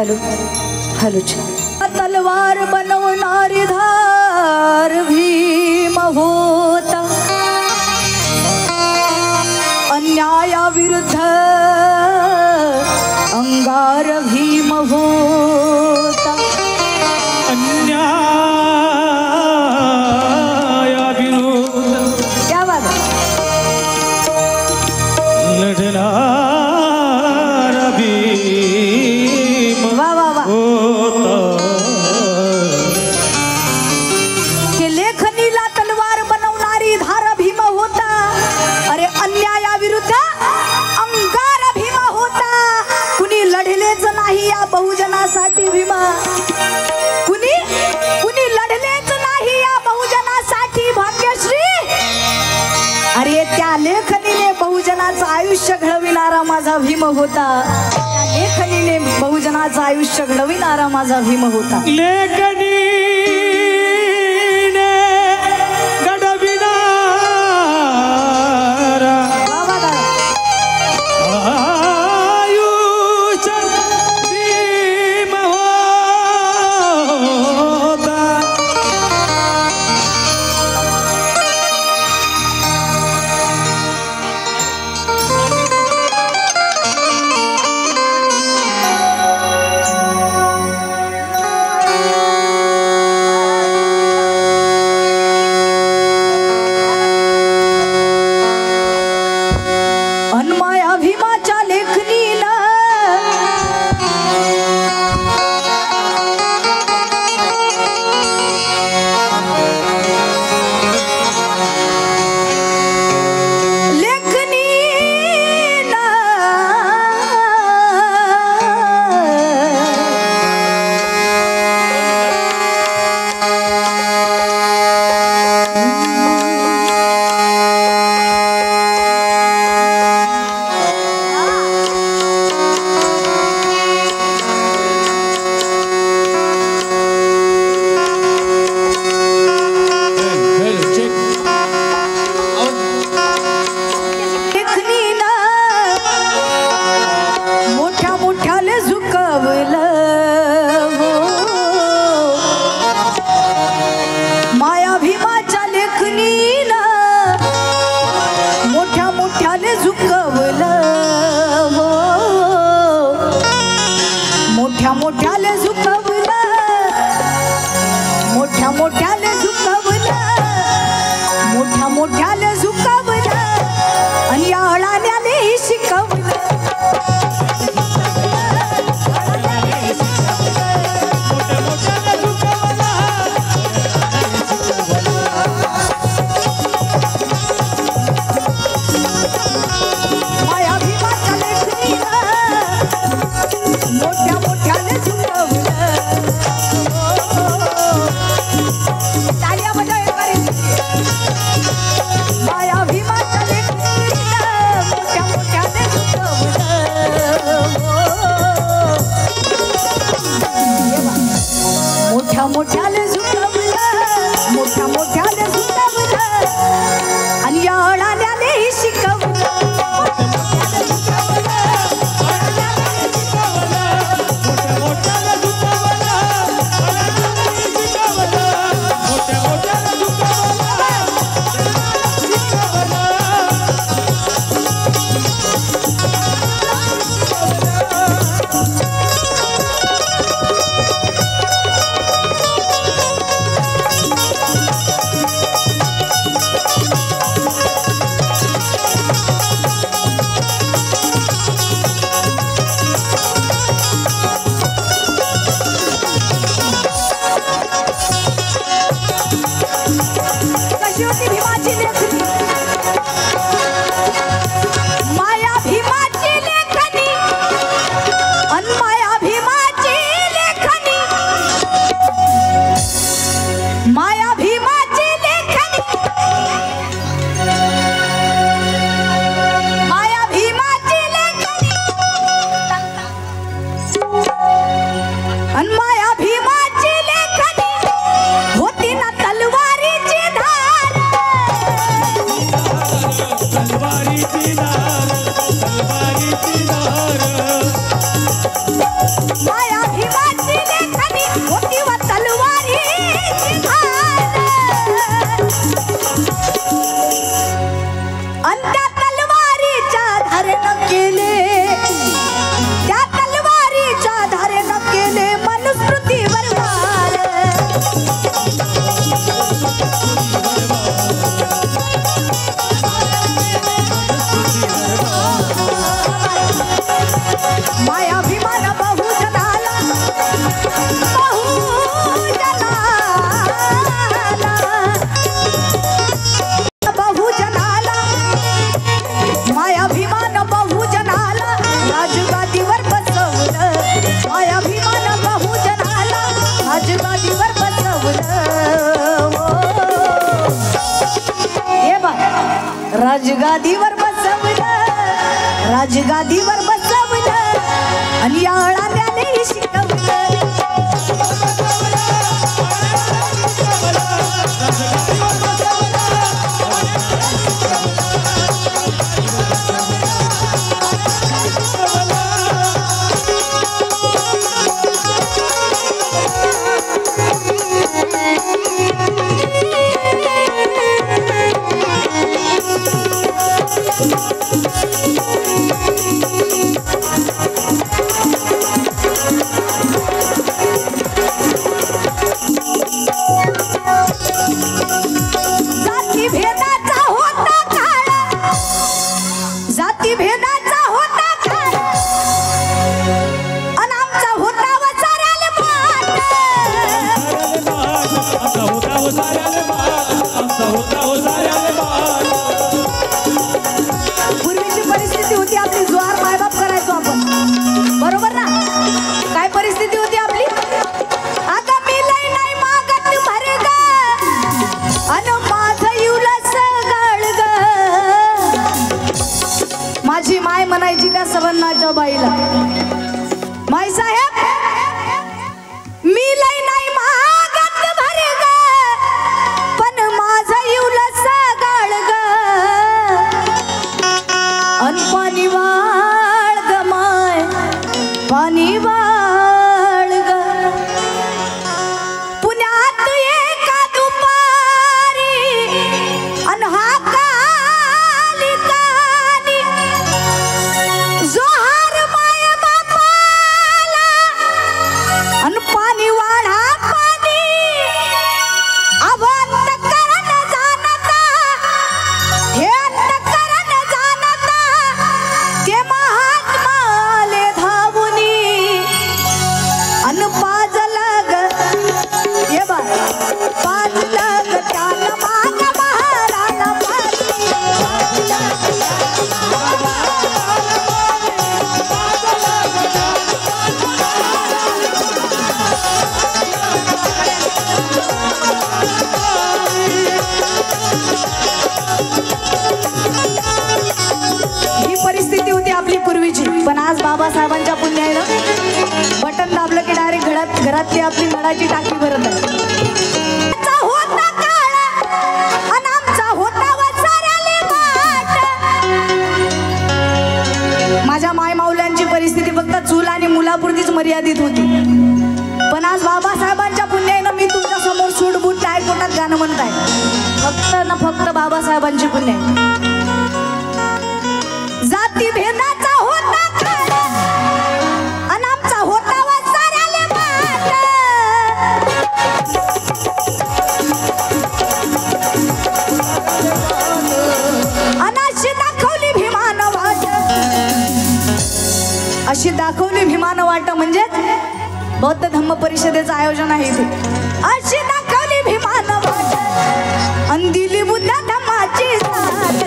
Hello hello तलवार बनवणारी धार भीम होता, अन्यायाविरुद्ध अंगार भीम होता, अन्यायाविरुद्ध क्या बात है? लढणार भीम वा वा वा होता. के लेखनीला तलवार बनवणारी धार भीम होता, अरे अन्यायाविरुद्ध अंगार भीम होता. कुणी लढलेच नाही या बहुजनासाठी भीमा, कुणी लढलेच नाही या बहुजनासाठी भाग्यश्री. अरे त्या लेखनीने बहुजनाचं आयुष्य घडविणारा माझा भीम होता, त्या लेखनीने बहुजनाचं आयुष्य घडविणारा माझा भीम होता. लेखनीने घडविणारा आयुष्य भीम होता. आणि त्या तलवारीच्या धारेनं केले, त्या तलवारीच्या धारेनं केले मनुस्मृतीवर वार. मायाभिमान बहुजनाला, बहुजनाला, मायाभिमान बहुजनाला राजगादीवर बसवलं. मायाभिमान बहुजनाला राजगादीवर बसवलं. हे बघ, राजगादीवर बसवलं, राजगादीवर बसवलं आणि या अळाद्याने शिकवलं. पूर्वीची परिस्थिती होती आपली, जुआर मायबाप करायचो आपण, बरोबर ना? काय परिस्थिती होती आपली? आता मी लई नाही मागत भरग अन माझं युलस गळग. माझी माय म्हणायची त्या सवन्नाच्या बाईला, माय साहेब मी लई नाही मागत भरग पण माझं युलस गळग. अन पाणी वाळ ग माय, पाणी वाळ ग. पुण्यात एका दुपारी अन हाकाली कानी जोहार माय बापाला. अन पाणी वाढा पाणी अवंत करण जाणता, हे अंतकरण जाणता ते महात्माले धावुनी. अन पाजलग ये बा, पाजलग त्याला माग महाराला पाणी. ही परिस्थिती होती आपली पूर्वीची. पण आज बाबासाहेबांच्या पुण्यानं बटन दाबलं की डायरेक्ट घरातली आपली नळाची टाकी भरत आहे. होता काळ अन आमचा होता वसाऱ्याले वाट. माझ्या माय माऊल्यांची परिस्थिती फक्त चूल आणि मुलापुरतीच मर्यादित होती. पण आज बाबासाहेबांच्या पुण्यानं मी तुमच्या समोर सूटबूट काय कोटात गाणं म्हणताय. फक्त ना फक्त बाबासाहेबांची पुण्य. जाती भेदाचा होता काळ अन आमचा होता वसाऱ्याले वाट. अनाशी दाखवली भीमान वाट, अशी दाखवली भीमान वाट म्हणजे बौद्ध धम्म परिषदेचं आयोजन आहे इथे. अशी दाखवली भीमान वाट अन दिली बुद्ध धम्माची साथ.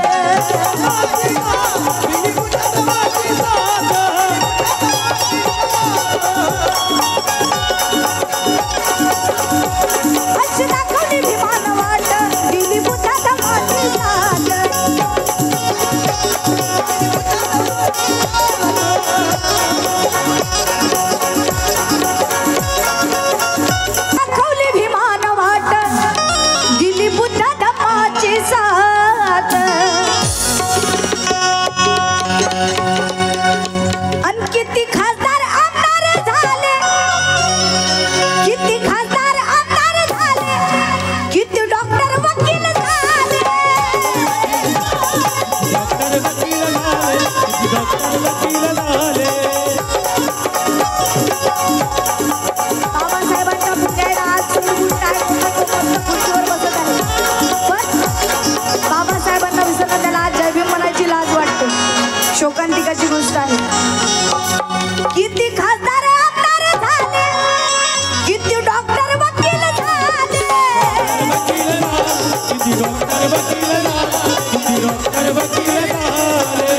अशी दाखवली भीमान वाट दिली बुद्ध धम्माची साथ. दाखवली भीमान वाट दिली बुद्ध धम्माची साथ. शोकांतिकाची गोष्ट आहे. किती खासदार आमदार झाले, किती डॉक्टर वकील झाले, किती डॉक्टर वकील झाले.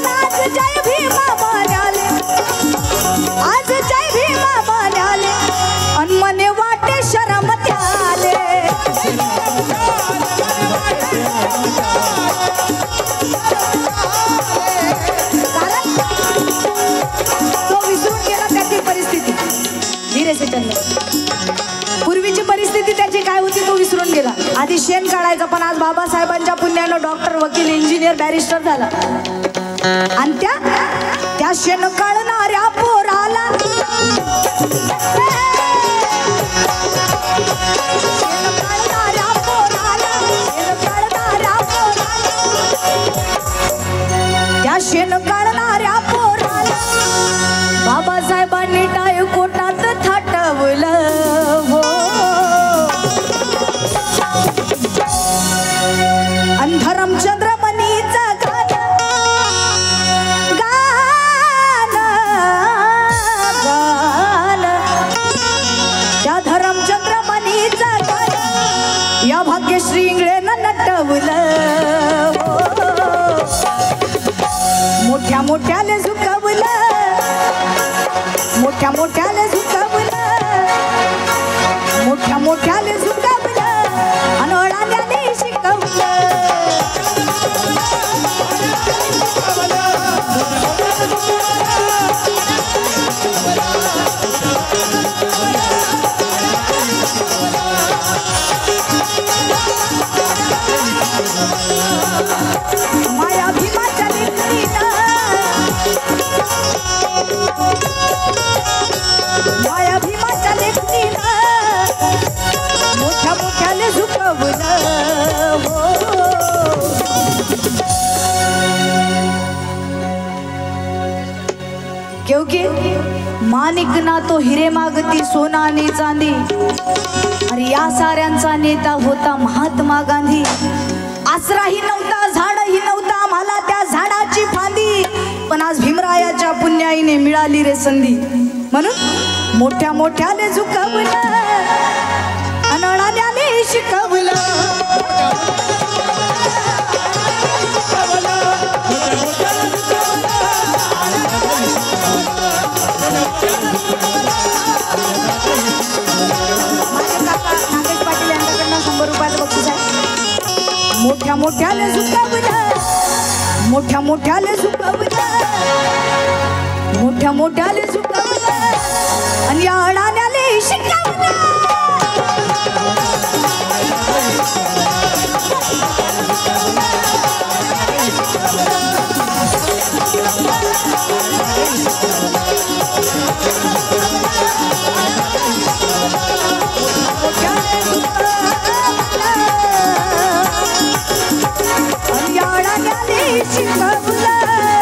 आज जय भीमा म्हणाले, आज जय भीमा म्हणाले, अन मने वाटे शरम त्याले. तो विसरून गेला त्याची परिस्थिती. धीरे से चल. पूर्वीची परिस्थिती त्याची काय होती तो विसरून गेला. आधी शेण काढायचा, पण आज बाबासाहेबांच्या पुण्यानं डॉक्टर वकील इंजिनियर बॅरिस्टर झाला. आणि त्या शेण काढणाऱ्या पोराला त्या शेण काढणाऱ्या पोराला बाबासाहेबांनी टाय कोटात थाटवलं. हो अंधरमचंद्र मनीचं त्या धरमचंद्र मनीचं गाणं या भाग्यश्री इंगळेनं नटवलं. मोठ्या मोठ्याले झुकवलं, मोठ्या मोठ्याले झुकवलं, मोठ्या मोठ्याले झुकवलं, अनोळाने शिकवलं. माया भीमाच्या लेकरीनं, माया भीमाच्या लेकरीनं मोठ्या मोठ्याले झुकवलं. हो क्योंकि माणिक ना तो हिरे मागती सोना आणि चांदी. अरे या साऱ्यांचा नेता होता महात्मा गांधी. आसराही नव्हता, झाडही नव्हता, आम्हाला त्या झाडाची फांदी, पण आज भीमरायाच्या पुण्याईने मिळाली रे संधी. म्हणून मोठ्या मोठ्याने झुकवलं, अनळाने शिकवलं. नागेश पाटील यांच्याकडनं 100 रुपयाचं बक्षीस आहे. मोठ्या मोठ्याने झुकवलं, मोठ्या मोठ्याने झुकवलं, मोठ्या मोठ्याने झुकवलं, आणि या अडाण्याने शिकवलं. शिकवलं